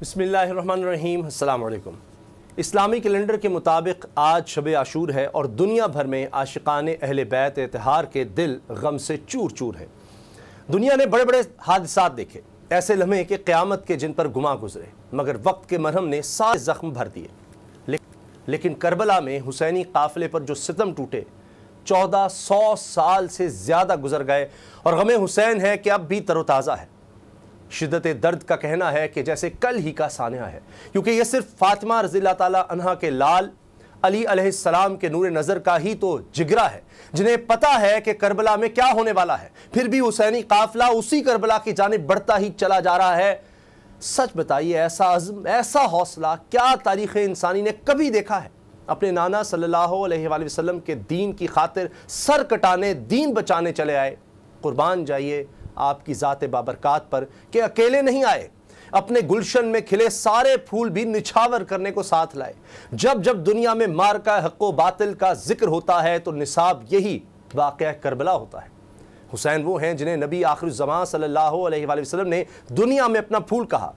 बिस्मिल्लाहिर्रहमानिर्रहीम। अस्सलाम वालेकुम। इस्लामी कैलेंडर के मुताबिक आज शब आशूर है और दुनिया भर में आशिकाने अहले बैत इत्तिहार के दिल गम से चूर चूर हैं। दुनिया ने बड़े बड़े हादसात देखे, ऐसे लम्हे कि क़यामत के जिन पर गुमा गुजरे, मगर वक्त के मरहम ने सारे ज़ख्म भर दिए। लेकिन करबला में हुसैनी काफ़िले पर जो सितम टूटे 1400 साल से ज़्यादा गुजर गए और गमे हुसैन है कि अब भी तरोताज़ा है। शिद्दत दर्द का कहना है कि जैसे कल ही का सानिया है, क्योंकि यह सिर्फ फातिमा रज़ियल्लाहु ताला अन्हा के लाल अली अलैहिस्सलाम के नूर नज़र का ही तो जिगरा है, जिन्हें पता है कि करबला में क्या होने वाला है। फिर भी हुसैनी काफिला उसी करबला की जानिब बढ़ता ही चला जा रहा है। सच बताइए, ऐसा अज़्म, ऐसा हौसला क्या तारीख़ इंसानी ने कभी देखा है? अपने नाना सल्लल्लाहु अलैहि वसल्लम के दीन की खातिर सर कटाने, दीन बचाने चले आए। कुर्बान जाइए आपकी ज़ात बाबरकात पर कि अकेले नहीं आए, अपने गुलशन में खिले सारे फूल भी निछावर करने को साथ लाए। जब जब दुनिया में मार्का हक़ बातिल का जिक्र होता है तो निसाब यही वाक़या करबला होता है। हुसैन वो हैं जिन्हें नबी आखिर ज़मान सल्लल्लाहु अलैहि वसल्लम ने दुनिया में अपना फूल कहा,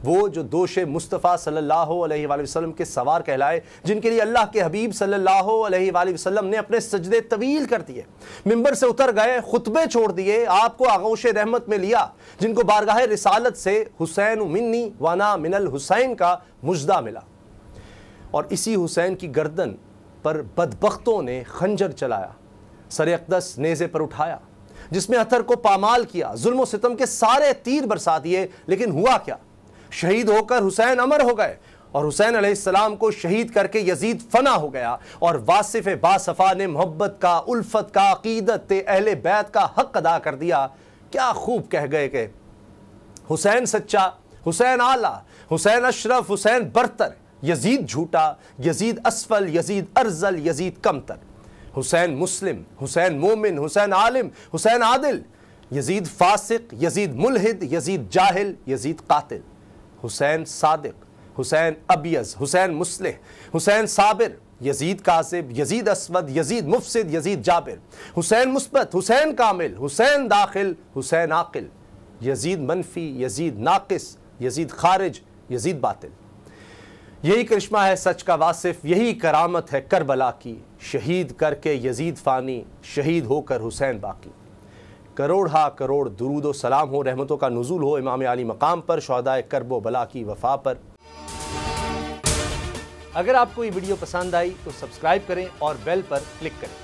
वो जो दोषे मुस्तफ़ा सल्लल्लाहु अलैहि वसल्लम के सवार कहलाए, जिनके लिए अल्लाह के हबीब सल्लल्लाहु अलैहि वसल्लम ने अपने सजदे तवील कर दिए, मिंबर से उतर गए, खुतबे छोड़ दिए, आपको आगोश रहमत में लिया, जिनको बारगाह रिसालत से हुसैन मिन्नी वाना मिनल हुसैन का मुजदा मिला। और इसी हुसैन की गर्दन पर बदबख्तों ने खंजर चलाया, सर अक़दस नेज़े पर उठाया, जिसमें अतर को पामाल किया, जुल्म सितम के सारे तीर बरसा दिए। लेकिन हुआ क्या? शहीद होकर हुसैन अमर हो गए और हुसैन अलैहिस्सलाम को शहीद करके यजीद फना हो गया और वासिफ बासफा ने मोहब्बत का, उल्फत का, अकीदत अहले बैत का हक अदा कर दिया। क्या खूब कह गए कि हुसैन सच्चा, हुसैन आला, हुसैन अशरफ, हुसैन बरतर, यजीद झूठा, यजीद असफल, यजीद अर्जल, यजीद कमतर, हुसैन मुस्लिम, हुसैन मोमिन, हुसैन आलिम, हुसैन आदिल, यजीद फासिक, यजीद मुल्हिद, यजीद जाहिल, यजीद कातिल, हुसैन सादिक, हुसैन अबियज़, हुसैन मुस्लिह, हुसैन साबिर, यजीद कासिब, यजीद असवद, यजीद मुफसिद, यजीद जाबिर, हुसैन मुस्बत, हुसैन कामिल, हुसैन दाखिल, हुसैन आकिल, यजीद मनफी, यजीद नाकिस, यजीद खारिज, यजीद बातिल। यही करिश्मा है सच का वासिफ, यही करामत है करबला की, शहीद करके यजीद फ़ानी, शहीद होकर हुसैन बाकी। करोड़ हा करोड़ दुरूद सलाम हो, रहमतों का नुज़ूल हो इमाम आली मकाम पर, शुहदाए करबो बला की वफा पर। अगर आपको ये वीडियो पसंद आई तो सब्सक्राइब करें और बेल पर क्लिक करें।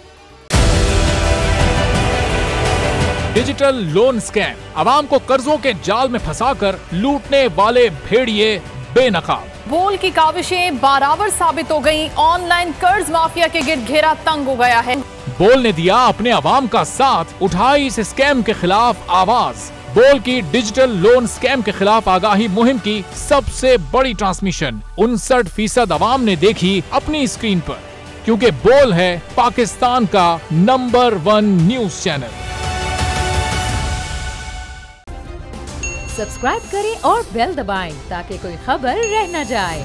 डिजिटल लोन स्कैम, आवाम को कर्जों के जाल में फंसाकर लूटने वाले भेड़िए बेनकाब। बोल की काविशें बाराबर साबित हो गईं, ऑनलाइन कर्ज माफिया के गिर्द घेरा तंग हो गया है। बोल ने दिया अपने अवाम का साथ, उठाई इस स्कैम के खिलाफ आवाज। बोल की डिजिटल लोन स्कैम के खिलाफ आगाही मुहिम की सबसे बड़ी ट्रांसमिशन 59% अवाम ने देखी अपनी स्क्रीन पर, क्योंकि बोल है पाकिस्तान का नंबर 1 न्यूज चैनल। सब्सक्राइब करें और बेल दबाएं ताकि कोई खबर रह न जाए।